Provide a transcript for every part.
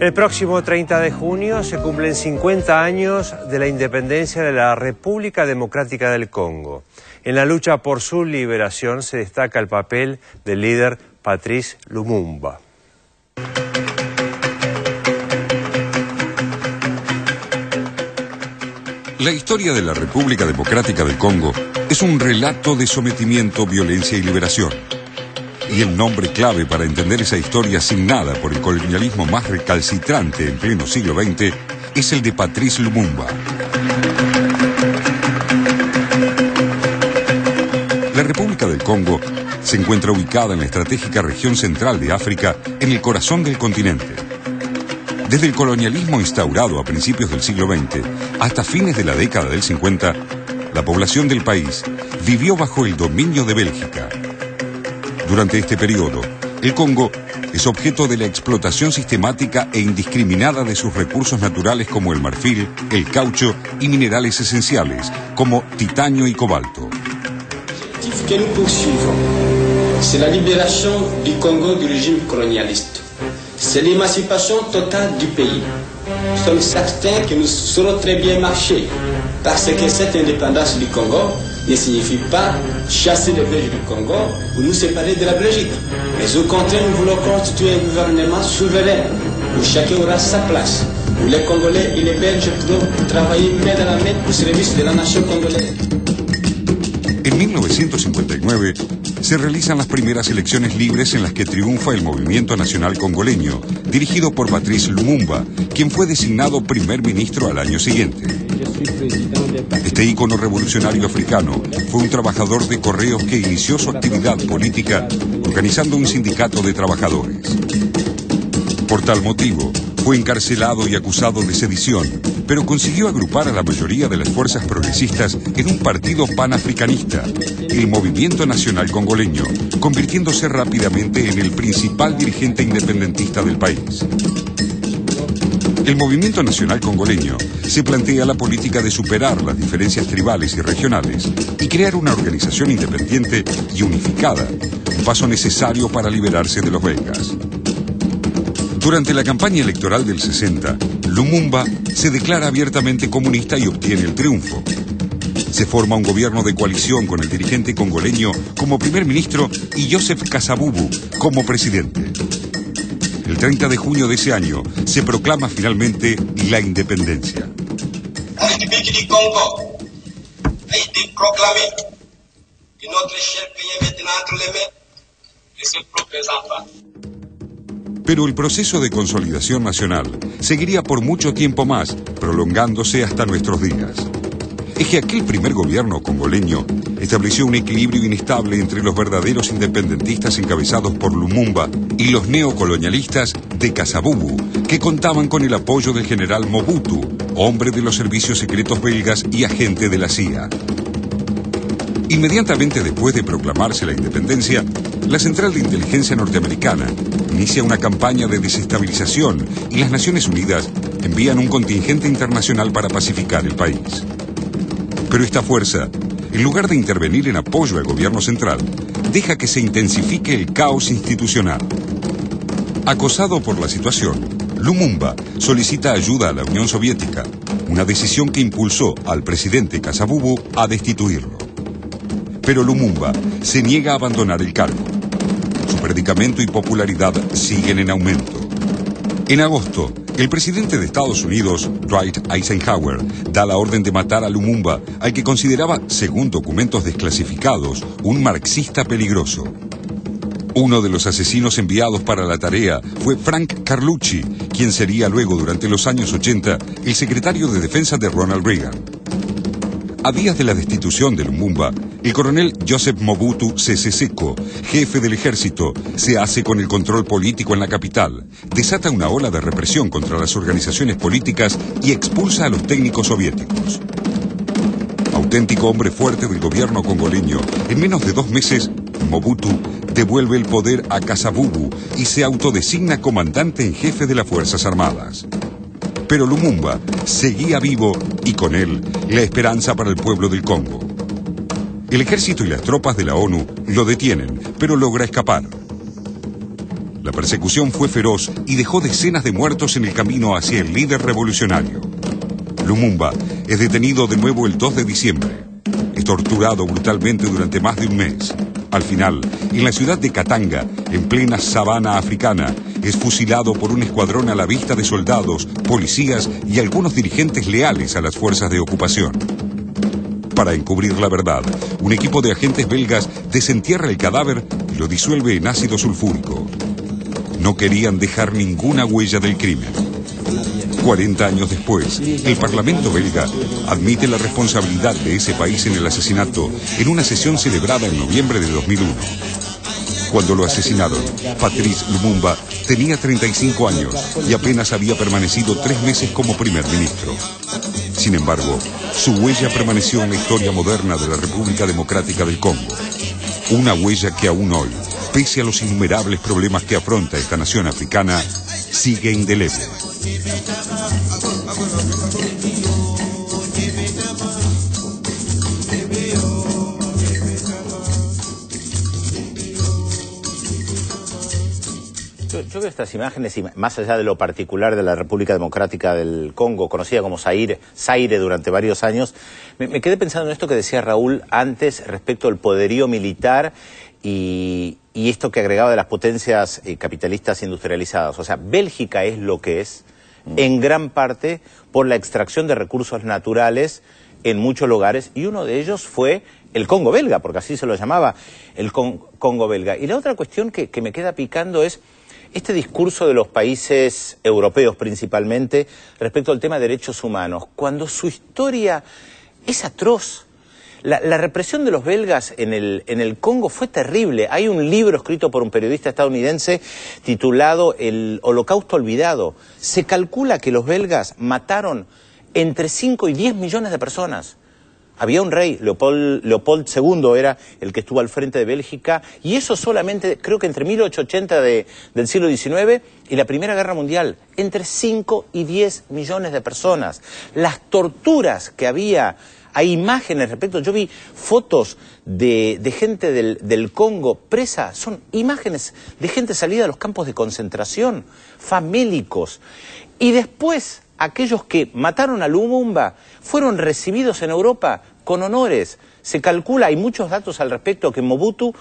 El próximo 30 de junio se cumplen 50 años de la independencia de la República Democrática del Congo. En la lucha por su liberación se destaca el papel del líder Patrice Lumumba. La historia de la República Democrática del Congo es un relato de sometimiento, violencia y liberación. Y el nombre clave para entender esa historia asignada por el colonialismo más recalcitrante en pleno siglo XX es el de Patrice Lumumba. La República del Congo se encuentra ubicada en la estratégica región central de África, en el corazón del continente. Desde el colonialismo instaurado a principios del siglo XX hasta fines de la década del 50, la población del país vivió bajo el dominio de Bélgica. Durante este periodo, el Congo es objeto de la explotación sistemática e indiscriminada de sus recursos naturales como el marfil, el caucho y minerales esenciales como titanio y cobalto. L'objectif que nous poursuivons, c'est la libération du Congo du régime colonialiste. C'est l'émancipation totale du pays. Nous sommes certains que nous saurons très bien marcher, parce que cette indépendance du Congo ne signifie pas chasser les Belges du Congo ou nous séparer de la Belgique. Mais au contraire, nous voulons constituer un gouvernement souverain, où chacun aura sa place, où les Congolais et les Belges pourront travailler main dans la main au service de la nation congolaise. En 1959 se realizan las primeras elecciones libres en las que triunfa el Movimiento Nacional Congoleño, dirigido por Patrice Lumumba, quien fue designado primer ministro al año siguiente. Este ícono revolucionario africano fue un trabajador de correos que inició su actividad política organizando un sindicato de trabajadores. Por tal motivo, fue encarcelado y acusado de sedición, pero consiguió agrupar a la mayoría de las fuerzas progresistas en un partido panafricanista, el Movimiento Nacional Congoleño, convirtiéndose rápidamente en el principal dirigente independentista del país. El Movimiento Nacional Congoleño se plantea la política de superar las diferencias tribales y regionales y crear una organización independiente y unificada, un paso necesario para liberarse de los belgas. Durante la campaña electoral del 60, Lumumba se declara abiertamente comunista y obtiene el triunfo. Se forma un gobierno de coalición con el dirigente congoleño como primer ministro y Joseph Kasavubu como presidente. El 30 de junio de ese año se proclama finalmente la independencia. La République du Congo a été proclamée et notre cher pays est maintenant entre les mains de ses propres enfants. Pero el proceso de consolidación nacional seguiría por mucho tiempo más, prolongándose hasta nuestros días. Es que aquel primer gobierno congoleño estableció un equilibrio inestable entre los verdaderos independentistas encabezados por Lumumba y los neocolonialistas de Kasavubu, que contaban con el apoyo del general Mobutu, hombre de los servicios secretos belgas y agente de la CIA. Inmediatamente después de proclamarse la independencia, la Central de Inteligencia norteamericana inicia una campaña de desestabilización y las Naciones Unidas envían un contingente internacional para pacificar el país. Pero esta fuerza, en lugar de intervenir en apoyo al gobierno central, deja que se intensifique el caos institucional. Acosado por la situación, Lumumba solicita ayuda a la Unión Soviética, una decisión que impulsó al presidente Kasavubu a destituirlo. Pero Lumumba se niega a abandonar el cargo. Su predicamento y popularidad siguen en aumento. En agosto, el presidente de Estados Unidos, Dwight Eisenhower, da la orden de matar a Lumumba, al que consideraba, según documentos desclasificados, un marxista peligroso. Uno de los asesinos enviados para la tarea fue Frank Carlucci, quien sería luego, durante los años 80, el secretario de Defensa de Ronald Reagan. A días de la destitución de Lumumba, el coronel Joseph Mobutu Sese Seko, jefe del ejército, se hace con el control político en la capital, desata una ola de represión contra las organizaciones políticas y expulsa a los técnicos soviéticos. Auténtico hombre fuerte del gobierno congoleño, en menos de 2 meses, Mobutu devuelve el poder a Kasavubu y se autodesigna comandante en jefe de las Fuerzas Armadas. Pero Lumumba seguía vivo y con él la esperanza para el pueblo del Congo. El ejército y las tropas de la ONU lo detienen, pero logra escapar. La persecución fue feroz y dejó decenas de muertos en el camino hacia el líder revolucionario. Lumumba es detenido de nuevo el 2 de diciembre. Es torturado brutalmente durante más de un mes. Al final, en la ciudad de Katanga, en plena sabana africana, es fusilado por un escuadrón a la vista de soldados, policías y algunos dirigentes leales a las fuerzas de ocupación. Para encubrir la verdad, un equipo de agentes belgas desentierra el cadáver y lo disuelve en ácido sulfúrico. No querían dejar ninguna huella del crimen. 40 años después, el Parlamento belga admite la responsabilidad de ese país en el asesinato en una sesión celebrada en noviembre de 2001. Cuando lo asesinaron, Patrice Lumumba tenía 35 años y apenas había permanecido 3 meses como primer ministro. Sin embargo, su huella permaneció en la historia moderna de la República Democrática del Congo. Una huella que aún hoy, pese a los innumerables problemas que afronta esta nación africana, sigue indeleble. Yo veo estas imágenes y más allá de lo particular de la República Democrática del Congo, conocida como Zaire durante varios años, me quedé pensando en esto que decía Raúl antes respecto al poderío militar y esto que agregaba de las potencias capitalistas industrializadas. O sea, Bélgica es lo que es en gran parte por la extracción de recursos naturales en muchos lugares, y uno de ellos fue el Congo belga, porque así se lo llamaba, el Congo belga. Y la otra cuestión que me queda picando es este discurso de los países europeos principalmente respecto al tema de derechos humanos, cuando su historia es atroz. La represión de los belgas en el Congo fue terrible. Hay un libro escrito por un periodista estadounidense titulado El Holocausto Olvidado. Se calcula que los belgas mataron entre 5 y 10 millones de personas. Había un rey, Leopold II era el que estuvo al frente de Bélgica, y eso solamente, creo que entre 1880 del siglo XIX y la Primera Guerra Mundial, entre 5 y 10 millones de personas. Las torturas que había, hay imágenes respecto, yo vi fotos de gente del Congo presa, son imágenes de gente salida de los campos de concentración, famélicos. Y después, aquellos que mataron a Lumumba fueron recibidos en Europa con honores. Se calcula, hay muchos datos al respecto, que Mobutu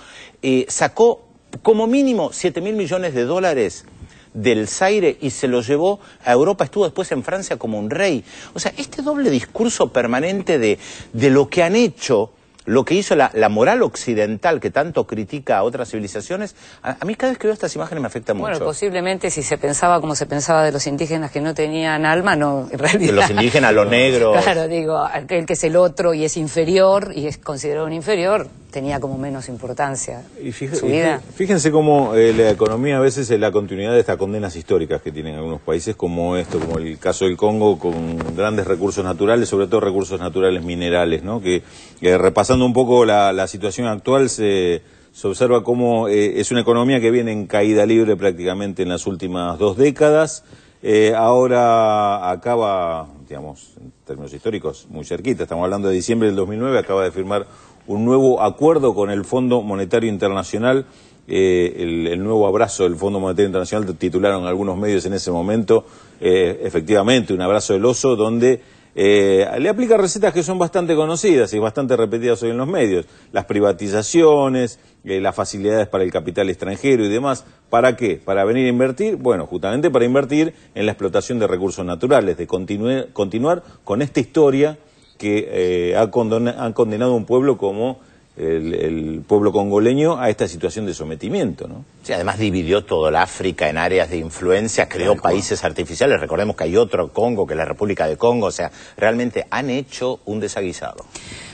sacó como mínimo 7.000 millones de dólares del Zaire y se lo llevó a Europa, estuvo después en Francia como un rey. O sea, este doble discurso permanente de lo que han hecho, lo que hizo la moral occidental que tanto critica a otras civilizaciones, a mí cada vez que veo estas imágenes me afecta mucho. Bueno, posiblemente si se pensaba como se pensaba de los indígenas que no tenían alma, no, en realidad. De los indígenas, los negros. Claro, digo, aquel que es el otro y es inferior y es considerado un inferior, tenía como menos importancia y su vida. Fíjense cómo la economía a veces es la continuidad de estas condenas históricas que tienen algunos países, como como el caso del Congo, con grandes recursos naturales, sobre todo recursos naturales minerales, ¿no? Que repasando un poco la situación actual se observa cómo es una economía que viene en caída libre prácticamente en las últimas 2 décadas. Ahora acaba, digamos, en términos históricos, muy cerquita, estamos hablando de diciembre del 2009, acaba de firmar un nuevo acuerdo con el Fondo Monetario Internacional, el nuevo abrazo del Fondo Monetario Internacional, titularon algunos medios en ese momento, efectivamente, un abrazo del oso, donde le aplica recetas que son bastante conocidas y bastante repetidas hoy en los medios, las privatizaciones, las facilidades para el capital extranjero y demás. ¿Para qué? ¿Para venir a invertir? Bueno, justamente para invertir en la explotación de recursos naturales, de continuar con esta historia que han condenado a un pueblo como el pueblo congoleño a esta situación de sometimiento, ¿no? Sí, además dividió todo el África en áreas de influencia, creó países artificiales, recordemos que hay otro Congo, que es la República de Congo, o sea, realmente han hecho un desaguisado.